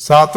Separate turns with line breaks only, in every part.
7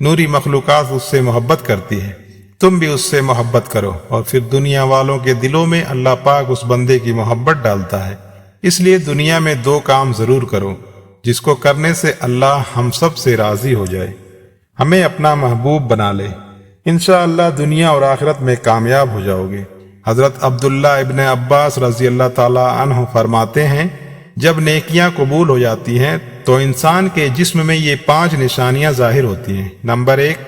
نوری مخلوقات اس سے محبت کرتی ہے، تم بھی اس سے محبت کرو، اور پھر دنیا والوں کے دلوں میں اللہ پاک اس بندے کی محبت ڈالتا ہے۔ اس لیے دنیا میں دو کام ضرور کرو جس کو کرنے سے اللہ ہم سب سے راضی ہو جائے، ہمیں اپنا محبوب بنا لے۔ انشاءاللہ دنیا اور آخرت میں کامیاب ہو جاؤ گے۔ حضرت عبداللہ ابن عباس رضی اللہ تعالی عنہ فرماتے ہیں، جب نیکیاں قبول ہو جاتی ہیں تو انسان کے جسم میں یہ 5 نشانیاں ظاہر ہوتی ہیں۔ نمبر 1،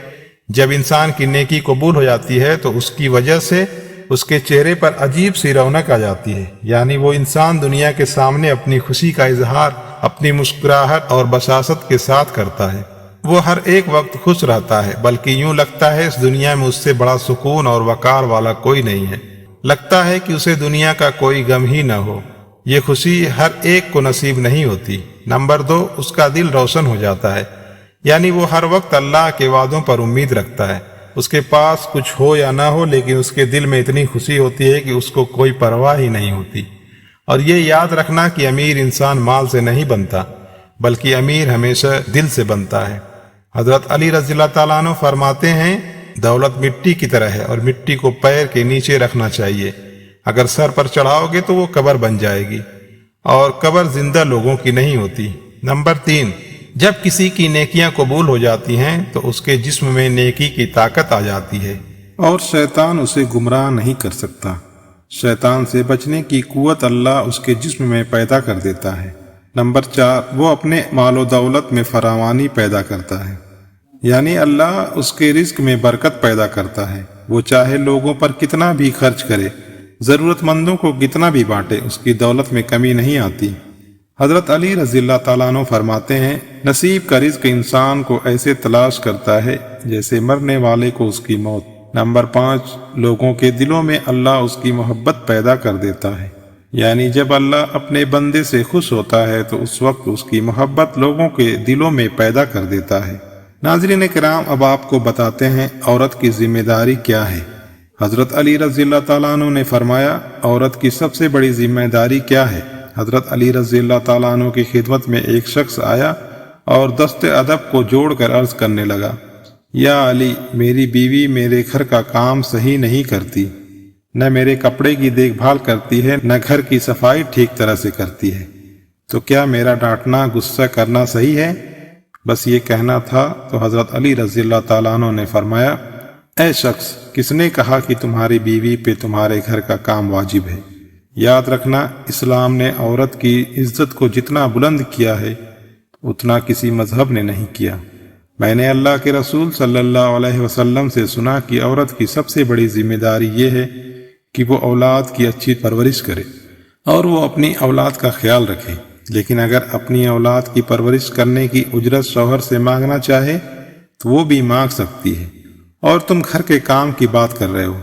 جب انسان کی نیکی قبول ہو جاتی ہے تو اس کی وجہ سے اس کے چہرے پر عجیب سی رونق آ جاتی ہے، یعنی وہ انسان دنیا کے سامنے اپنی خوشی کا اظہار اپنی مسکراہٹ اور بشاشت کے ساتھ کرتا ہے۔ وہ ہر ایک وقت خوش رہتا ہے، بلکہ یوں لگتا ہے اس دنیا میں اس سے بڑا سکون اور وقار والا کوئی نہیں ہے۔ لگتا ہے کہ اسے دنیا کا کوئی غم ہی نہ ہو۔ یہ خوشی ہر ایک کو نصیب نہیں ہوتی۔ نمبر 2، اس کا دل روشن ہو جاتا ہے، یعنی وہ ہر وقت اللہ کے وعدوں پر امید رکھتا ہے۔ اس کے پاس کچھ ہو یا نہ ہو، لیکن اس کے دل میں اتنی خوشی ہوتی ہے کہ اس کو کوئی پرواہ ہی نہیں ہوتی۔ اور یہ یاد رکھنا کہ امیر انسان مال سے نہیں بنتا، بلکہ امیر ہمیشہ دل سے بنتا ہے۔ حضرت علی رضی اللہ تعالیٰ عنہ فرماتے ہیں، دولت مٹی کی طرح ہے اور مٹی کو پیر کے نیچے رکھنا چاہیے۔ اگر سر پر چڑھاؤ گے تو وہ قبر بن جائے گی، اور قبر زندہ لوگوں کی نہیں ہوتی۔ نمبر 3، جب کسی کی نیکیاں قبول ہو جاتی ہیں تو اس کے جسم میں نیکی کی طاقت آ جاتی ہے اور شیطان اسے گمراہ نہیں کر سکتا۔ شیطان سے بچنے کی قوت اللہ اس کے جسم میں پیدا کر دیتا ہے۔ نمبر 4، وہ اپنے مال و دولت میں فراوانی پیدا کرتا ہے، یعنی اللہ اس کے رزق میں برکت پیدا کرتا ہے۔ وہ چاہے لوگوں پر کتنا بھی خرچ کرے، ضرورت مندوں کو کتنا بھی بانٹے، اس کی دولت میں کمی نہیں آتی۔ حضرت علی رضی اللہ تعالیٰ عنہ فرماتے ہیں، نصیب کا رزق انسان کو ایسے تلاش کرتا ہے جیسے مرنے والے کو اس کی موت۔ نمبر 5، لوگوں کے دلوں میں اللہ اس کی محبت پیدا کر دیتا ہے، یعنی جب اللہ اپنے بندے سے خوش ہوتا ہے تو اس وقت اس کی محبت لوگوں کے دلوں میں پیدا کر دیتا ہے۔ ناظرین کرام، اب آپ کو بتاتے ہیں عورت کی ذمہ داری کیا ہے۔ حضرت علی رضی اللہ تعالیٰ عنہ نے فرمایا، عورت کی سب سے بڑی ذمہ داری کیا ہے؟ حضرت علی رضی اللہ تعالیٰ عنہ کی خدمت میں ایک شخص آیا اور دست ادب کو جوڑ کر عرض کرنے لگا، یا علی، میری بیوی میرے گھر کا کام صحیح نہیں کرتی، نہ میرے کپڑے کی دیکھ بھال کرتی ہے، نہ گھر کی صفائی ٹھیک طرح سے کرتی ہے، تو کیا میرا ڈانٹنا، غصہ کرنا صحیح ہے؟ بس یہ کہنا تھا تو حضرت علی رضی اللہ تعالیٰ عنہ نے فرمایا، اے شخص، کس نے کہا کہ تمہاری بیوی پہ تمہارے گھر کا کام واجب ہے؟ یاد رکھنا، اسلام نے عورت کی عزت کو جتنا بلند کیا ہے اتنا کسی مذہب نے نہیں کیا۔ میں نے اللہ کے رسول صلی اللہ علیہ وسلم سے سنا کہ عورت کی سب سے بڑی ذمہ داری یہ ہے کہ وہ اولاد کی اچھی پرورش کرے اور وہ اپنی اولاد کا خیال رکھے، لیکن اگر اپنی اولاد کی پرورش کرنے کی اجرت شوہر سے مانگنا چاہے تو وہ بھی مانگ سکتی ہے۔ اور تم گھر کے کام کی بات کر رہے ہو،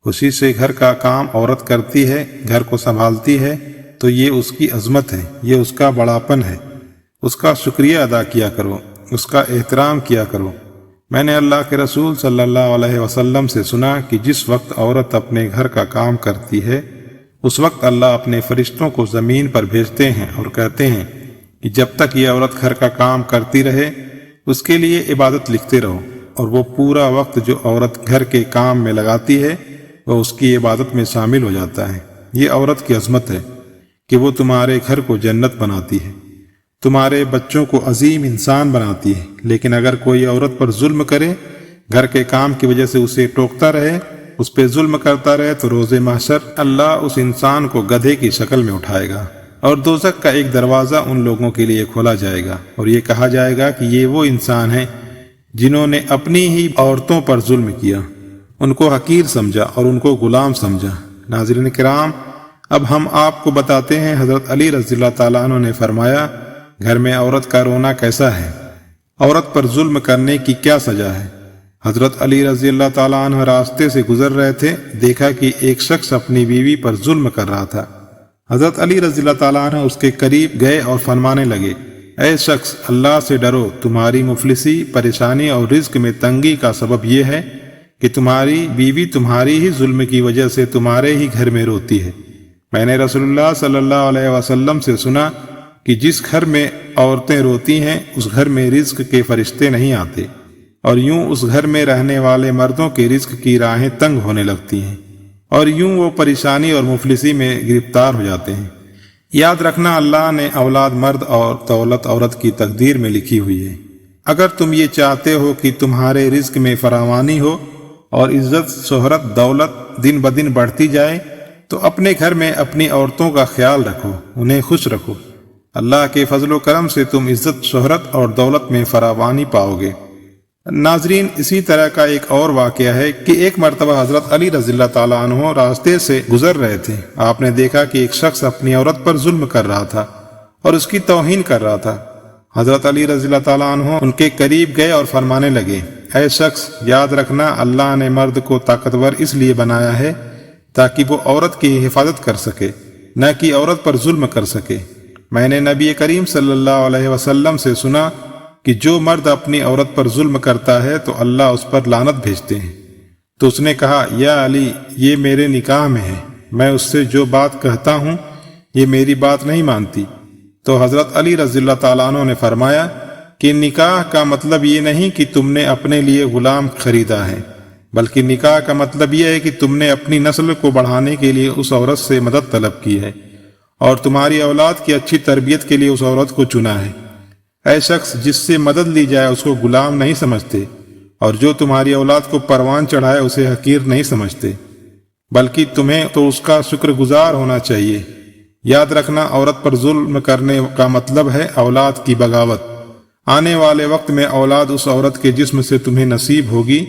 خوشی سے گھر کا کام عورت کرتی ہے، گھر کو سنبھالتی ہے، تو یہ اس کی عظمت ہے، یہ اس کا بڑاپن ہے۔ اس کا شکریہ ادا کیا کرو، اس کا احترام کیا کرو۔ میں نے اللہ کے رسول صلی اللہ علیہ وسلم سے سنا کہ جس وقت عورت اپنے گھر کا کام کرتی ہے اس وقت اللہ اپنے فرشتوں کو زمین پر بھیجتے ہیں اور کہتے ہیں کہ جب تک یہ عورت گھر کا کام کرتی رہے اس کے لیے عبادت لکھتے رہو، اور وہ پورا وقت جو عورت گھر کے کام میں لگاتی ہے وہ اس کی عبادت میں شامل ہو جاتا ہے۔ یہ عورت کی عظمت ہے کہ وہ تمہارے گھر کو جنت بناتی ہے، تمہارے بچوں کو عظیم انسان بناتی ہے۔ لیکن اگر کوئی عورت پر ظلم کرے، گھر کے کام کی وجہ سے اسے ٹوکتا رہے، اس پہ ظلم کرتا رہے، تو روز محشر اللہ اس انسان کو گدھے کی شکل میں اٹھائے گا اور دوزخ کا ایک دروازہ ان لوگوں کے لیے کھولا جائے گا، اور یہ کہا جائے گا کہ یہ وہ انسان ہیں جنہوں نے اپنی ہی عورتوں پر ظلم کیا، ان کو حقیر سمجھا اور ان کو غلام سمجھا۔ ناظرین کرام، اب ہم آپ کو بتاتے ہیں حضرت علی رضی اللہ تعالیٰ عنہ نے فرمایا، گھر میں عورت کا رونا کیسا ہے؟ عورت پر ظلم کرنے کی کیا سزا ہے؟ حضرت علی رضی اللہ تعالیٰ عنہ راستے سے گزر رہے تھے، دیکھا کہ ایک شخص اپنی بیوی پر ظلم کر رہا تھا۔ حضرت علی رضی اللہ تعالیٰ عنہ اس کے قریب گئے اور فرمانے لگے، اے شخص، اللہ سے ڈرو، تمہاری مفلسی، پریشانی اور رزق میں تنگی کا سبب یہ ہے کہ تمہاری بیوی تمہاری ہی ظلم کی وجہ سے تمہارے ہی گھر میں روتی ہے۔ میں نے رسول اللہ صلی اللہ علیہ وسلم سے سنا کہ جس گھر میں عورتیں روتی ہیں اس گھر میں رزق کے فرشتے نہیں آتے، اور یوں اس گھر میں رہنے والے مردوں کے رزق کی راہیں تنگ ہونے لگتی ہیں اور یوں وہ پریشانی اور مفلسی میں گرفتار ہو جاتے ہیں۔ یاد رکھنا، اللہ نے اولاد مرد اور دولت عورت کی تقدیر میں لکھی ہوئی ہے۔ اگر تم یہ چاہتے ہو کہ تمہارے رزق میں فراوانی ہو اور عزت، شہرت، دولت دن بدن بڑھتی جائے تو اپنے گھر میں اپنی عورتوں کا خیال رکھو، انہیں خوش رکھو۔ اللہ کے فضل و کرم سے تم عزت، شہرت اور دولت میں فراوانی پاؤ گے۔ ناظرین، اسی طرح کا ایک اور واقعہ ہے کہ ایک مرتبہ حضرت علی رضی اللہ تعالیٰ عنہ راستے سے گزر رہے تھے۔ آپ نے دیکھا کہ ایک شخص اپنی عورت پر ظلم کر رہا تھا اور اس کی توہین کر رہا تھا۔ حضرت علی رضی اللہ تعالیٰ عنہ ان کے قریب گئے اور فرمانے لگے، اے شخص، یاد رکھنا، اللہ نے مرد کو طاقتور اس لیے بنایا ہے تاکہ وہ عورت کی حفاظت کر سکے، نہ کہ عورت پر ظلم کر سکے۔ میں نے نبی کریم صلی اللہ علیہ وسلم سے سنا کہ جو مرد اپنی عورت پر ظلم کرتا ہے تو اللہ اس پر لعنت بھیجتے ہیں۔ تو اس نے کہا، یا علی، یہ میرے نکاح میں ہے، میں اس سے جو بات کہتا ہوں یہ میری بات نہیں مانتی۔ تو حضرت علی رضی اللہ تعالیٰ عنہ نے فرمایا کہ نکاح کا مطلب یہ نہیں کہ تم نے اپنے لیے غلام خریدا ہے، بلکہ نکاح کا مطلب یہ ہے کہ تم نے اپنی نسل کو بڑھانے کے لیے اس عورت سے مدد طلب کی ہے اور تمہاری اولاد کی اچھی تربیت کے لیے اس عورت کو چنا ہے۔ اے شخص، جس سے مدد لی جائے اس کو غلام نہیں سمجھتے، اور جو تمہاری اولاد کو پروان چڑھائے اسے حقیر نہیں سمجھتے، بلکہ تمہیں تو اس کا شکر گزار ہونا چاہیے۔ یاد رکھنا، عورت پر ظلم کرنے کا مطلب ہے اولاد کی بغاوت۔ آنے والے وقت میں اولاد اس عورت کے جسم سے تمہیں نصیب ہوگی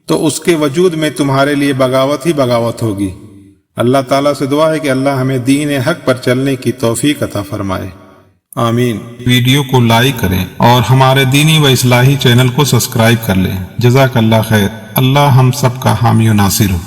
تو اس کے وجود میں تمہارے لیے بغاوت ہی بغاوت ہوگی۔ اللہ تعالیٰ سے دعا ہے کہ اللہ ہمیں دین حق پر چلنے کی توفیق عطا فرمائے، آمین۔
ویڈیو کو لائک کریں اور ہمارے دینی و اصلاحی چینل کو سبسکرائب کر لیں۔ جزاک اللہ خیر۔ اللہ ہم سب کا حامی و ناصر ہو۔